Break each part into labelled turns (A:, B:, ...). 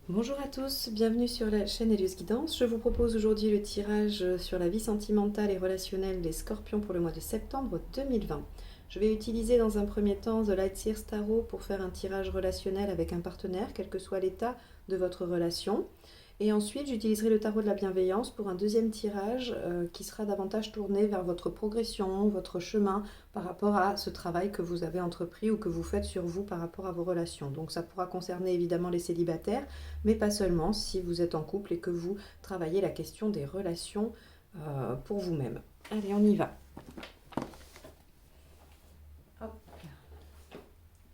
A: Bonjour à tous, bienvenue sur la chaîne Elios Guidance. Je vous propose aujourd'hui le tirage sur la vie sentimentale et relationnelle des Scorpions pour le mois de septembre 2020. Je vais utiliser dans un premier temps The Light Seers Tarot pour faire un tirage relationnel avec un partenaire, quel que soit l'état de votre relation. Et ensuite, j'utiliserai le tarot de la bienveillance pour un deuxième tirage qui sera davantage tourné vers votre progression, votre chemin par rapport à ce travail que vous avez entrepris ou que vous faites sur vous par rapport à vos relations. Donc ça pourra concerner évidemment les célibataires, mais pas seulement si vous êtes en couple et que vous travaillez la question des relations pour vous-même. Allez, on y va. Hop.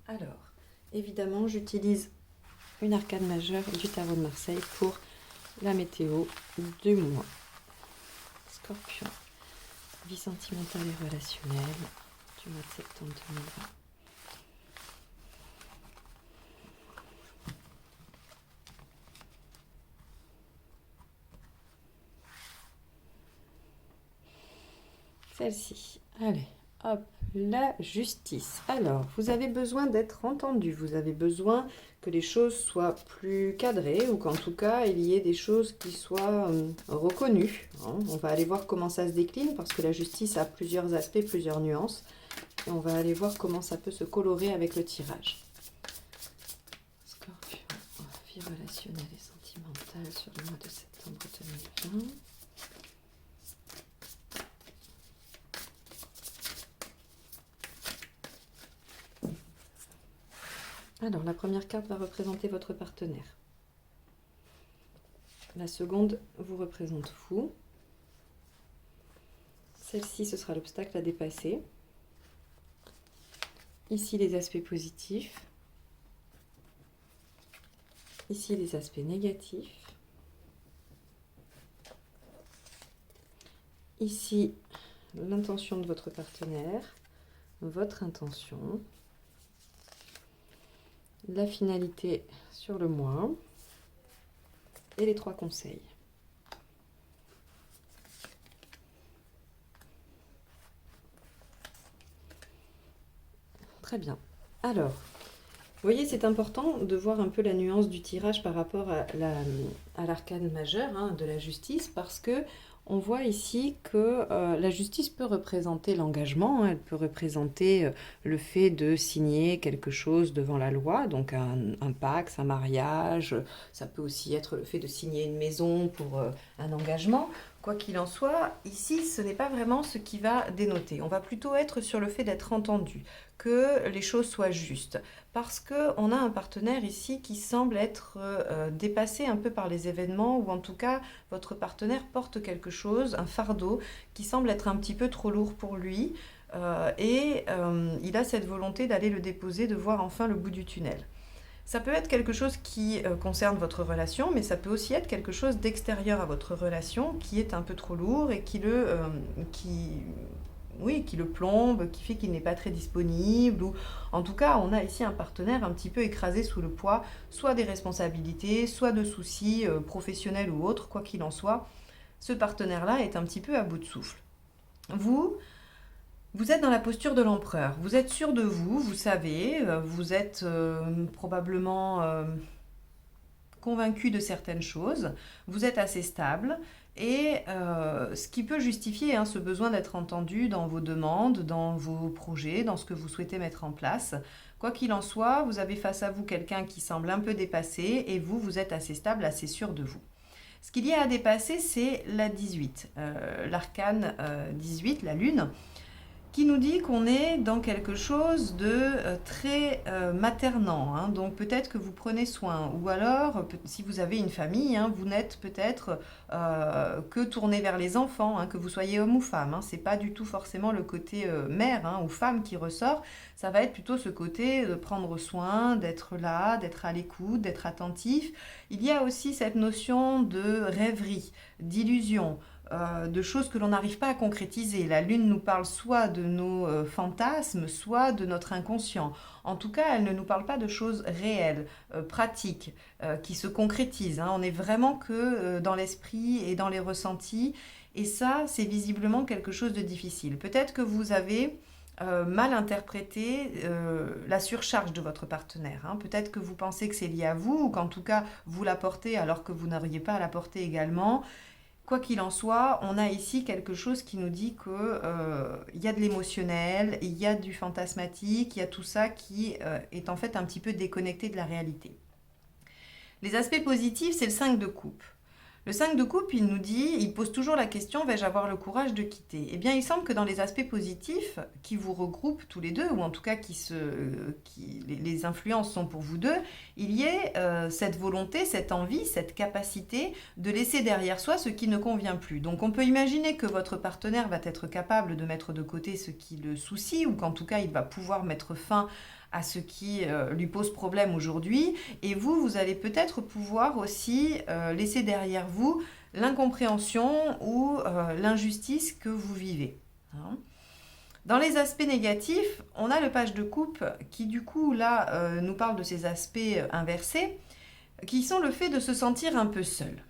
A: Alors, évidemment, j'utilise une arcane majeure du tarot de Marseille pour la météo du mois. Scorpion, vie sentimentale et relationnelle du mois de septembre 2020. Celle-ci, allez, hop, la justice. Alors, vous avez besoin d'être entendu, vous avez besoin que les choses soient plus cadrées ou qu'en tout cas, il y ait des choses qui soient reconnues. Hein. On va aller voir comment ça se décline parce que la justice a plusieurs aspects, plusieurs nuances. Et on va aller voir comment ça peut se colorer avec le tirage. Scorpion, vie relationnelle et sentimentale sur le mois de septembre 2020. Alors, la première carte va représenter votre partenaire. La seconde vous représente vous. Celle-ci, ce sera l'obstacle à dépasser. Ici, les aspects positifs. Ici, les aspects négatifs. Ici, l'intention de votre partenaire, votre intention. La finalité sur le mois et les 3 conseils. Très bien. Alors, vous voyez, c'est important de voir un peu la nuance du tirage par rapport à l'arcane majeure de la justice parce que on voit ici que la justice peut représenter l'engagement, elle peut représenter le fait de signer quelque chose devant la loi, donc un pacte, un mariage, ça peut aussi être le fait de signer une maison pour un engagement. Quoi qu'il en soit, ici, ce n'est pas vraiment ce qui va dénoter. On va plutôt être sur le fait d'être entendu, que les choses soient justes. Parce qu'on a un partenaire ici qui semble être dépassé un peu par les événements, ou en tout cas, votre partenaire porte quelque chose, un fardeau, qui semble être un petit peu trop lourd pour lui. Il a cette volonté d'aller le déposer, de voir enfin le bout du tunnel. Ça peut être quelque chose qui concerne votre relation, mais ça peut aussi être quelque chose d'extérieur à votre relation qui est un peu trop lourd et qui le plombe, qui fait qu'il n'est pas très disponible. Ou en tout cas, on a ici un partenaire un petit peu écrasé sous le poids, soit des responsabilités, soit de soucis professionnels ou autres, quoi qu'il en soit. Ce partenaire-là est un petit peu à bout de souffle. Vous êtes dans la posture de l'empereur, vous êtes sûr de vous, vous savez, vous êtes probablement convaincu de certaines choses, vous êtes assez stable et ce qui peut justifier ce besoin d'être entendu dans vos demandes, dans vos projets, dans ce que vous souhaitez mettre en place. Quoi qu'il en soit, vous avez face à vous quelqu'un qui semble un peu dépassé et vous êtes assez stable, assez sûr de vous. Ce qu'il y a à dépasser, c'est la 18, l'arcane 18, la lune, qui nous dit qu'on est dans quelque chose de très maternant. Donc peut-être que vous prenez soin, ou alors si vous avez une famille, vous n'êtes peut-être que tourné vers les enfants, que vous soyez homme ou femme. C'est pas du tout forcément le côté mère ou femme qui ressort, ça va être plutôt ce côté de prendre soin, d'être là, d'être à l'écoute, d'être attentif. Il y a aussi cette notion de rêverie, d'illusion, de choses que l'on n'arrive pas à concrétiser. La lune nous parle soit de nos fantasmes, soit de notre inconscient. En tout cas, elle ne nous parle pas de choses réelles, pratiques, qui se concrétisent. On n'est vraiment que dans l'esprit et dans les ressentis. Et ça, c'est visiblement quelque chose de difficile. Peut-être que vous avez mal interpréter la surcharge de votre partenaire, hein. Peut-être que vous pensez que c'est lié à vous, ou qu'en tout cas vous la portez alors que vous n'auriez pas à la porter également. Quoi qu'il en soit, on a ici quelque chose qui nous dit que y a de l'émotionnel, il y a du fantasmatique, il y a tout ça qui est en fait un petit peu déconnecté de la réalité. Les aspects positifs, c'est le 5 de coupe. Le 5 de coupe, il nous dit, il pose toujours la question, vais-je avoir le courage de quitter? Eh bien, il semble que dans les aspects positifs, qui vous regroupent tous les deux, ou en tout cas les influences sont pour vous deux, il y ait cette volonté, cette envie, cette capacité de laisser derrière soi ce qui ne convient plus. Donc on peut imaginer que votre partenaire va être capable de mettre de côté ce qui le soucie, ou qu'en tout cas il va pouvoir mettre fin à ce qui lui pose problème aujourd'hui. Et vous, vous allez peut-être pouvoir aussi laisser derrière vous l'incompréhension ou l'injustice que vous vivez, hein. Dans les aspects négatifs, on a le page de coupe qui du coup là nous parle de ces aspects inversés, qui sont le fait de se sentir un peu seul.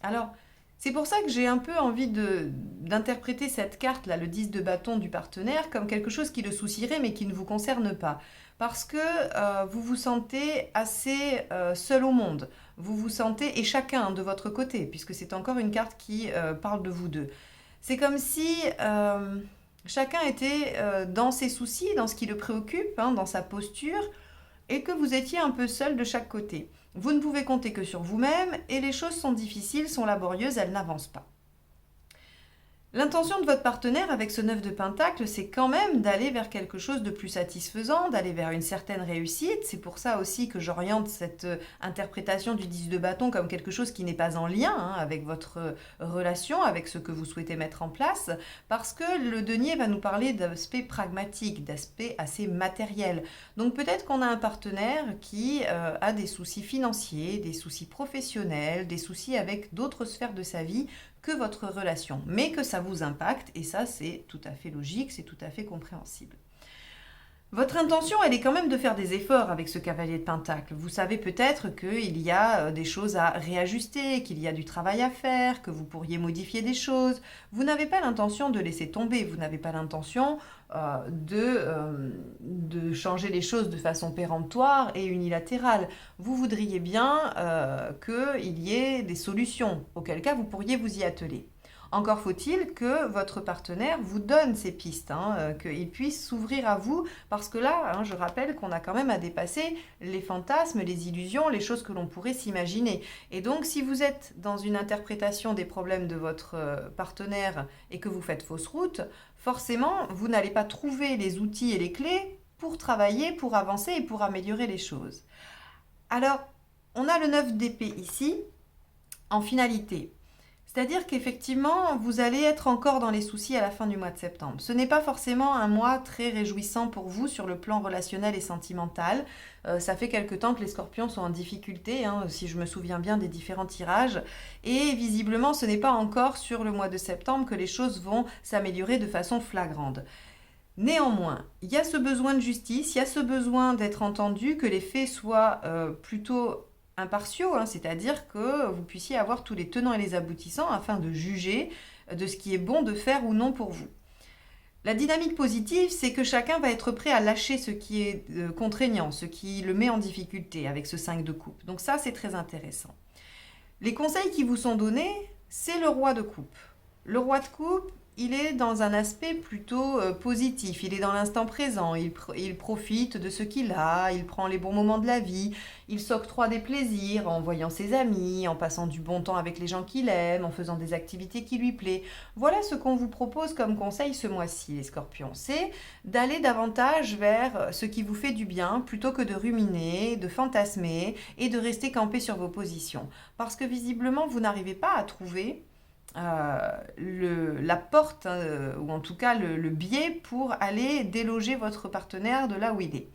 A: Alors, c'est pour ça que j'ai un peu envie d'interpréter cette carte-là, le 10 de bâton du partenaire, comme quelque chose qui le soucierait mais qui ne vous concerne pas. Parce que vous vous sentez assez seul au monde. Vous vous sentez, et chacun de votre côté, puisque c'est encore une carte qui parle de vous deux. C'est comme si chacun était dans ses soucis, dans ce qui le préoccupe, hein, dans sa posture, et que vous étiez un peu seul de chaque côté. Vous ne pouvez compter que sur vous-même et les choses sont difficiles, sont laborieuses, elles n'avancent pas. L'intention de votre partenaire avec ce 9 de Pentacle, c'est quand même d'aller vers quelque chose de plus satisfaisant, d'aller vers une certaine réussite. C'est pour ça aussi que j'oriente cette interprétation du 10 de bâton comme quelque chose qui n'est pas en lien, hein, avec votre relation, avec ce que vous souhaitez mettre en place, parce que le denier va nous parler d'aspects pragmatiques, d'aspects assez matériels. Donc peut-être qu'on a un partenaire qui a des soucis financiers, des soucis professionnels, des soucis avec d'autres sphères de sa vie que votre relation, mais que ça vous impacte, et ça c'est tout à fait logique, c'est tout à fait compréhensible. Votre intention, elle est quand même de faire des efforts avec ce cavalier de Pentacle. Vous savez peut-être qu'il y a des choses à réajuster, qu'il y a du travail à faire, que vous pourriez modifier des choses. Vous n'avez pas l'intention de laisser tomber, vous n'avez pas l'intention de changer les choses de façon péremptoire et unilatérale. Vous voudriez bien qu'il y ait des solutions, auquel cas vous pourriez vous y atteler. Encore faut-il que votre partenaire vous donne ces pistes, hein, qu'il puisse s'ouvrir à vous, parce que là, hein, je rappelle qu'on a quand même à dépasser les fantasmes, les illusions, les choses que l'on pourrait s'imaginer. Et donc, si vous êtes dans une interprétation des problèmes de votre partenaire et que vous faites fausse route, forcément, vous n'allez pas trouver les outils et les clés pour travailler, pour avancer et pour améliorer les choses. Alors, on a le 9 d'épée ici, en finalité. C'est-à-dire qu'effectivement, vous allez être encore dans les soucis à la fin du mois de septembre. Ce n'est pas forcément un mois très réjouissant pour vous sur le plan relationnel et sentimental. Ça fait quelque temps que les scorpions sont en difficulté, hein, si je me souviens bien des différents tirages. Et visiblement, ce n'est pas encore sur le mois de septembre que les choses vont s'améliorer de façon flagrante. Néanmoins, il y a ce besoin de justice, il y a ce besoin d'être entendu, que les faits soient plutôt impartiaux, hein, c'est-à-dire que vous puissiez avoir tous les tenants et les aboutissants afin de juger de ce qui est bon de faire ou non pour vous. La dynamique positive, c'est que chacun va être prêt à lâcher ce qui est contraignant, ce qui le met en difficulté avec ce 5 de coupe. Donc ça, c'est très intéressant. Les conseils qui vous sont donnés, c'est le roi de coupe. Le roi de coupe, il est dans un aspect plutôt positif, il est dans l'instant présent, il profite de ce qu'il a, il prend les bons moments de la vie, il s'octroie des plaisirs en voyant ses amis, en passant du bon temps avec les gens qu'il aime, en faisant des activités qui lui plaisent. Voilà ce qu'on vous propose comme conseil ce mois-ci, les scorpions, c'est d'aller davantage vers ce qui vous fait du bien plutôt que de ruminer, de fantasmer et de rester campé sur vos positions. Parce que visiblement, vous n'arrivez pas à trouver la porte, ou en tout cas le biais pour aller déloger votre partenaire de là où il est.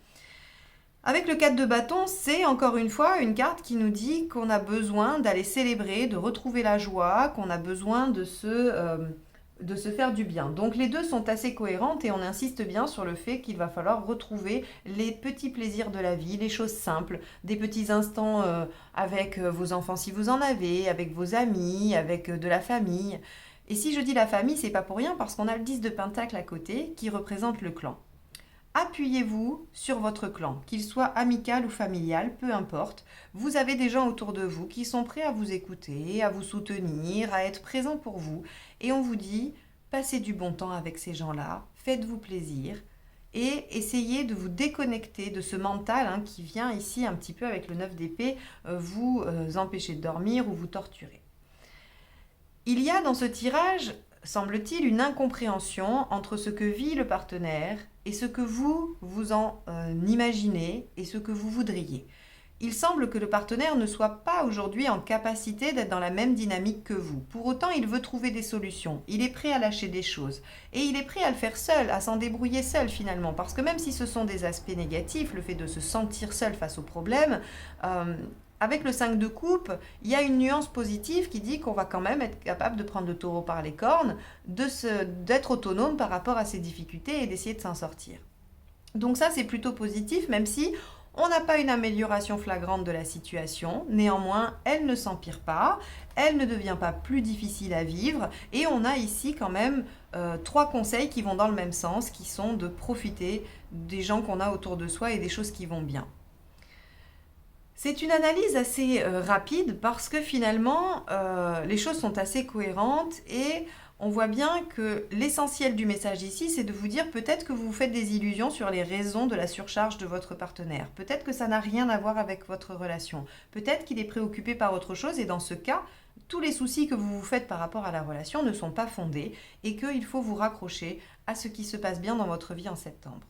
A: Avec le 4 de bâton, c'est encore une fois une carte qui nous dit qu'on a besoin d'aller célébrer, de retrouver la joie, qu'on a besoin de se faire du bien. Donc les deux sont assez cohérentes et on insiste bien sur le fait qu'il va falloir retrouver les petits plaisirs de la vie, les choses simples, des petits instants avec vos enfants si vous en avez, avec vos amis, avec de la famille. Et si je dis la famille, c'est pas pour rien parce qu'on a le 10 de Pentacle à côté qui représente le clan. Appuyez-vous sur votre clan, qu'il soit amical ou familial, peu importe. Vous avez des gens autour de vous qui sont prêts à vous écouter, à vous soutenir, à être présents pour vous. Et on vous dit, passez du bon temps avec ces gens-là, faites-vous plaisir et essayez de vous déconnecter de ce mental qui vient ici un petit peu avec le 9 d'épée vous empêcher de dormir ou vous torturer. Il y a dans ce tirage, semble-t-il, une incompréhension entre ce que vit le partenaire et ce que vous en imaginez et ce que vous voudriez. Il semble que le partenaire ne soit pas aujourd'hui en capacité d'être dans la même dynamique que vous. Pour autant, il veut trouver des solutions. Il est prêt à lâcher des choses. Et il est prêt à le faire seul, à s'en débrouiller seul finalement. Parce que même si ce sont des aspects négatifs, le fait de se sentir seul face aux problèmes, avec le 5 de coupe, il y a une nuance positive qui dit qu'on va quand même être capable de prendre le taureau par les cornes, d'être autonome par rapport à ses difficultés et d'essayer de s'en sortir. Donc ça, c'est plutôt positif, même si on n'a pas une amélioration flagrante de la situation. Néanmoins, elle ne s'empire pas, elle ne devient pas plus difficile à vivre. Et on a ici quand même 3 conseils qui vont dans le même sens, qui sont de profiter des gens qu'on a autour de soi et des choses qui vont bien. C'est une analyse assez rapide parce que finalement, les choses sont assez cohérentes et on voit bien que l'essentiel du message ici, c'est de vous dire peut-être que vous vous faites des illusions sur les raisons de la surcharge de votre partenaire. Peut-être que ça n'a rien à voir avec votre relation. Peut-être qu'il est préoccupé par autre chose et dans ce cas, tous les soucis que vous vous faites par rapport à la relation ne sont pas fondés et qu'il faut vous raccrocher à ce qui se passe bien dans votre vie en septembre.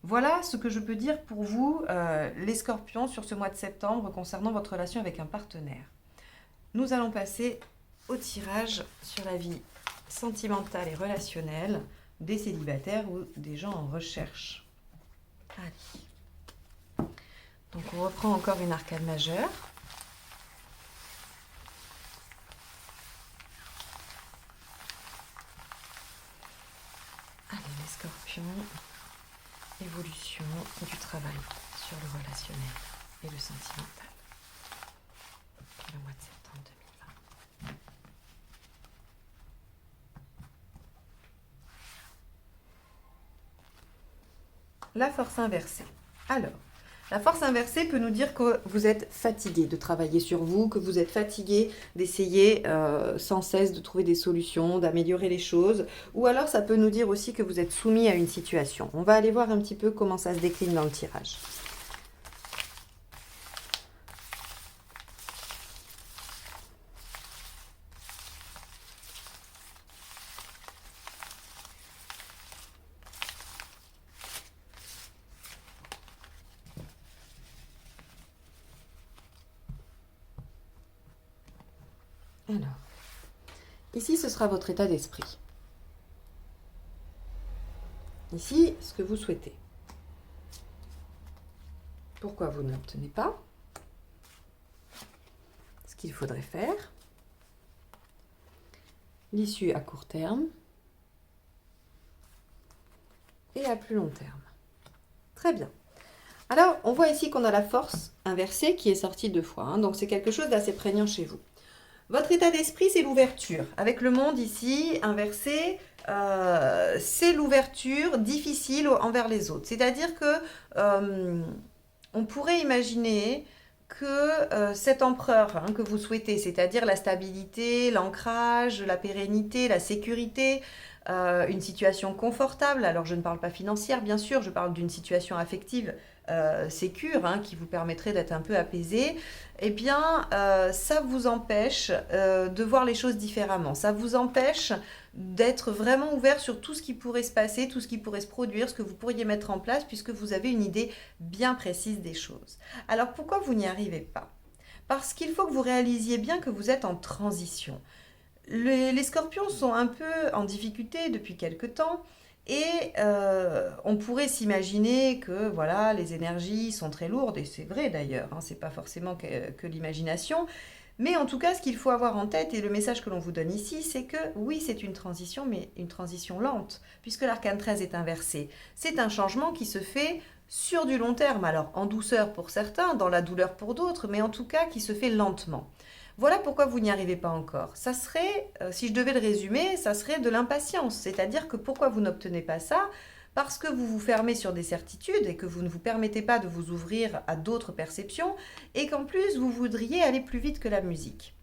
A: Voilà ce que je peux dire pour vous, les scorpions, sur ce mois de septembre concernant votre relation avec un partenaire. Nous allons passer au tirage sur la vie sentimentale et relationnelle des célibataires ou des gens en recherche. Allez. Donc on reprend encore une arcane majeure. Allez les scorpions. Évolution du travail sur le relationnel et le sentimental pour le mois de septembre 2020. La force inversée. Alors, la force inversée peut nous dire que vous êtes fatigué de travailler sur vous, que vous êtes fatigué d'essayer sans cesse de trouver des solutions, d'améliorer les choses. Ou alors ça peut nous dire aussi que vous êtes soumis à une situation. On va aller voir un petit peu comment ça se décline dans le tirage. Alors, ici, ce sera votre état d'esprit. Ici, ce que vous souhaitez. Pourquoi vous n'obtenez pas ce qu'il faudrait faire. L'issue à court terme et à plus long terme. Très bien. Alors, on voit ici qu'on a la force inversée qui est sortie 2 fois. Donc, c'est quelque chose d'assez prégnant chez vous. Votre état d'esprit, c'est l'ouverture. Avec le monde ici, inversé, c'est l'ouverture difficile envers les autres. C'est-à-dire que on pourrait imaginer que cet empereur que vous souhaitez, c'est-à-dire la stabilité, l'ancrage, la pérennité, la sécurité, une situation confortable, alors je ne parle pas financière bien sûr, je parle d'une situation affective sécure qui vous permettrait d'être un peu apaisé, eh bien ça vous empêche de voir les choses différemment, ça vous empêche d'être vraiment ouvert sur tout ce qui pourrait se passer, tout ce qui pourrait se produire, ce que vous pourriez mettre en place puisque vous avez une idée bien précise des choses. Alors pourquoi vous n'y arrivez pas ? Parce qu'il faut que vous réalisiez bien que vous êtes en transition. Les scorpions sont un peu en difficulté depuis quelque temps et on pourrait s'imaginer que voilà, les énergies sont très lourdes, et c'est vrai d'ailleurs, c'est pas forcément que l'imagination, mais en tout cas ce qu'il faut avoir en tête et le message que l'on vous donne ici, c'est que oui, c'est une transition, mais une transition lente, puisque l'arcane 13 est inversé. C'est un changement qui se fait sur du long terme, alors en douceur pour certains, dans la douleur pour d'autres, mais en tout cas qui se fait lentement. Voilà pourquoi vous n'y arrivez pas encore. Ça serait, si je devais le résumer, ça serait de l'impatience. C'est-à-dire que pourquoi vous n'obtenez pas ça? Parce que vous vous fermez sur des certitudes et que vous ne vous permettez pas de vous ouvrir à d'autres perceptions et qu'en plus vous voudriez aller plus vite que la musique.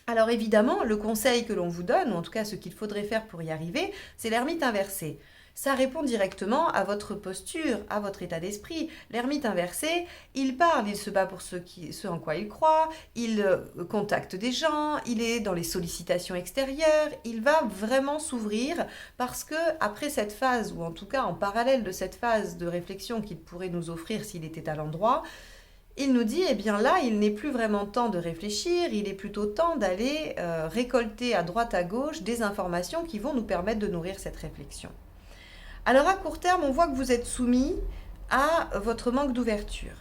A: Alors évidemment, le conseil que l'on vous donne, ou en tout cas ce qu'il faudrait faire pour y arriver, c'est l'ermite inversé. Ça répond directement à votre posture, à votre état d'esprit. L'ermite inversé, il parle, il se bat pour ce en quoi il croit, il contacte des gens, il est dans les sollicitations extérieures, il va vraiment s'ouvrir parce que après cette phase, ou en tout cas en parallèle de cette phase de réflexion qu'il pourrait nous offrir s'il était à l'endroit, il nous dit, eh bien là, il n'est plus vraiment temps de réfléchir, il est plutôt temps d'aller récolter à droite à gauche des informations qui vont nous permettre de nourrir cette réflexion. Alors à court terme, on voit que vous êtes soumis à votre manque d'ouverture.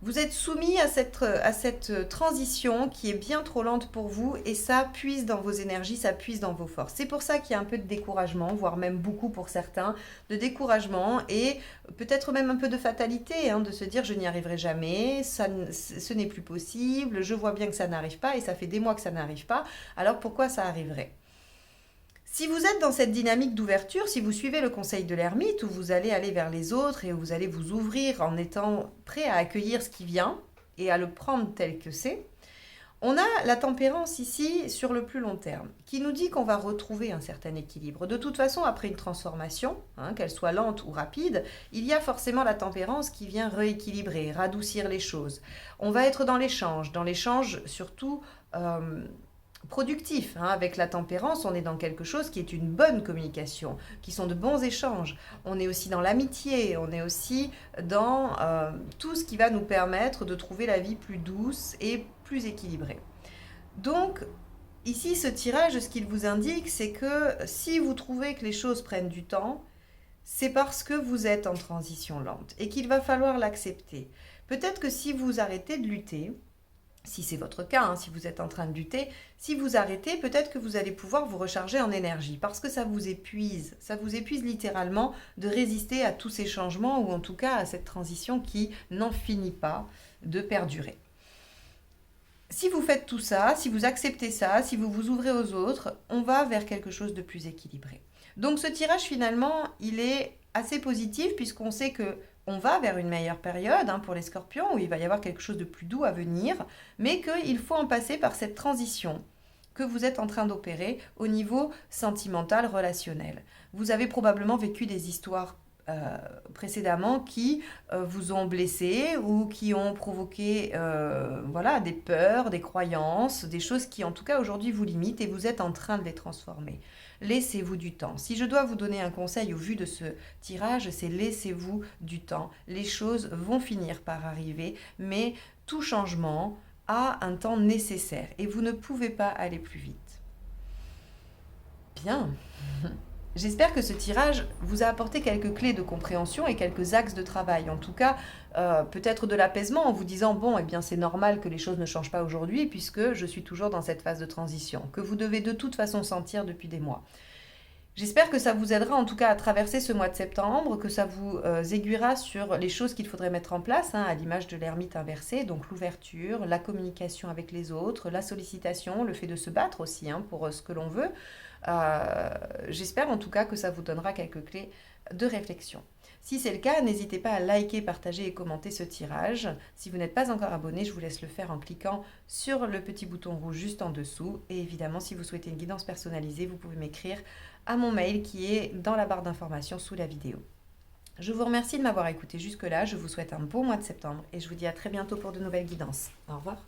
A: Vous êtes soumis à cette transition qui est bien trop lente pour vous et ça puise dans vos énergies, ça puise dans vos forces. C'est pour ça qu'il y a un peu de découragement, voire même beaucoup pour certains, de découragement et peut-être même un peu de fatalité, de se dire je n'y arriverai jamais, ce n'est plus possible, je vois bien que ça n'arrive pas et ça fait des mois que ça n'arrive pas, alors pourquoi ça arriverait ? Si vous êtes dans cette dynamique d'ouverture, si vous suivez le conseil de l'ermite, où vous allez aller vers les autres et où vous allez vous ouvrir en étant prêt à accueillir ce qui vient et à le prendre tel que c'est, on a la tempérance ici sur le plus long terme, qui nous dit qu'on va retrouver un certain équilibre. De toute façon, après une transformation, qu'elle soit lente ou rapide, il y a forcément la tempérance qui vient rééquilibrer, radoucir les choses. On va être dans l'échange surtout productif. Avec la tempérance, on est dans quelque chose qui est une bonne communication, qui sont de bons échanges. On est aussi dans l'amitié, on est aussi dans tout ce qui va nous permettre de trouver la vie plus douce et plus équilibrée. Donc, ici, ce tirage, ce qu'il vous indique, c'est que si vous trouvez que les choses prennent du temps, c'est parce que vous êtes en transition lente et qu'il va falloir l'accepter. Peut-être que si vous arrêtez de lutter, si c'est votre cas, si vous êtes en train de lutter, si vous arrêtez, peut-être que vous allez pouvoir vous recharger en énergie parce que ça vous épuise littéralement de résister à tous ces changements ou en tout cas à cette transition qui n'en finit pas de perdurer. Si vous faites tout ça, si vous acceptez ça, si vous vous ouvrez aux autres, on va vers quelque chose de plus équilibré. Donc ce tirage finalement, il est assez positif puisqu'on sait que on va vers une meilleure période pour les scorpions où il va y avoir quelque chose de plus doux à venir, mais qu'il faut en passer par cette transition que vous êtes en train d'opérer au niveau sentimental, relationnel. Vous avez probablement vécu des histoires précédemment qui vous ont blessé ou qui ont provoqué des peurs, des croyances, des choses qui en tout cas aujourd'hui vous limitent et vous êtes en train de les transformer. Laissez-vous du temps. Si je dois vous donner un conseil au vu de ce tirage, c'est laissez-vous du temps. Les choses vont finir par arriver, mais tout changement a un temps nécessaire et vous ne pouvez pas aller plus vite. Bien. J'espère que ce tirage vous a apporté quelques clés de compréhension et quelques axes de travail. En tout cas, peut-être de l'apaisement en vous disant « Bon, eh bien c'est normal que les choses ne changent pas aujourd'hui puisque je suis toujours dans cette phase de transition, que vous devez de toute façon sentir depuis des mois. » J'espère que ça vous aidera en tout cas à traverser ce mois de septembre, que ça vous aiguillera sur les choses qu'il faudrait mettre en place, à l'image de l'ermite inversé, donc l'ouverture, la communication avec les autres, la sollicitation, le fait de se battre aussi pour ce que l'on veut. J'espère en tout cas que ça vous donnera quelques clés de réflexion. Si c'est le cas, n'hésitez pas à liker, partager et commenter ce tirage. Si vous n'êtes pas encore abonné, je vous laisse le faire en cliquant sur le petit bouton rouge juste en dessous. Et évidemment, si vous souhaitez une guidance personnalisée, vous pouvez m'écrire à mon mail qui est dans la barre d'informations sous la vidéo. Je vous remercie de m'avoir écouté jusque-là. Je vous souhaite un bon mois de septembre et je vous dis à très bientôt pour de nouvelles guidances. Au revoir.